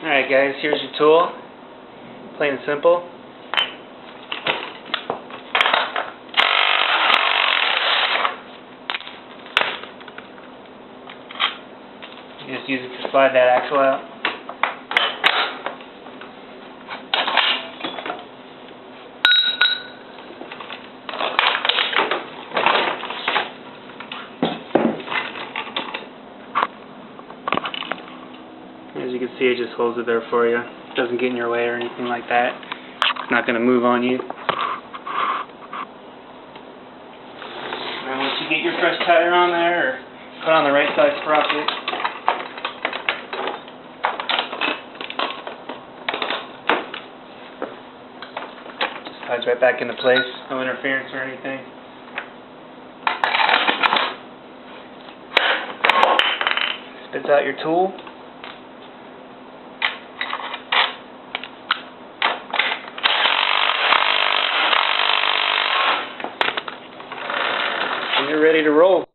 Alright guys, here's your tool. Plain and simple. You just use it to slide that axle out. As you can see, it just holds it there for you. It doesn't get in your way or anything like that. It's not going to move on you. And once you get your fresh tire on there, or put on the right side sprocket, just slides right back into place. No interference or anything. Spits out your tool. And you're ready to roll.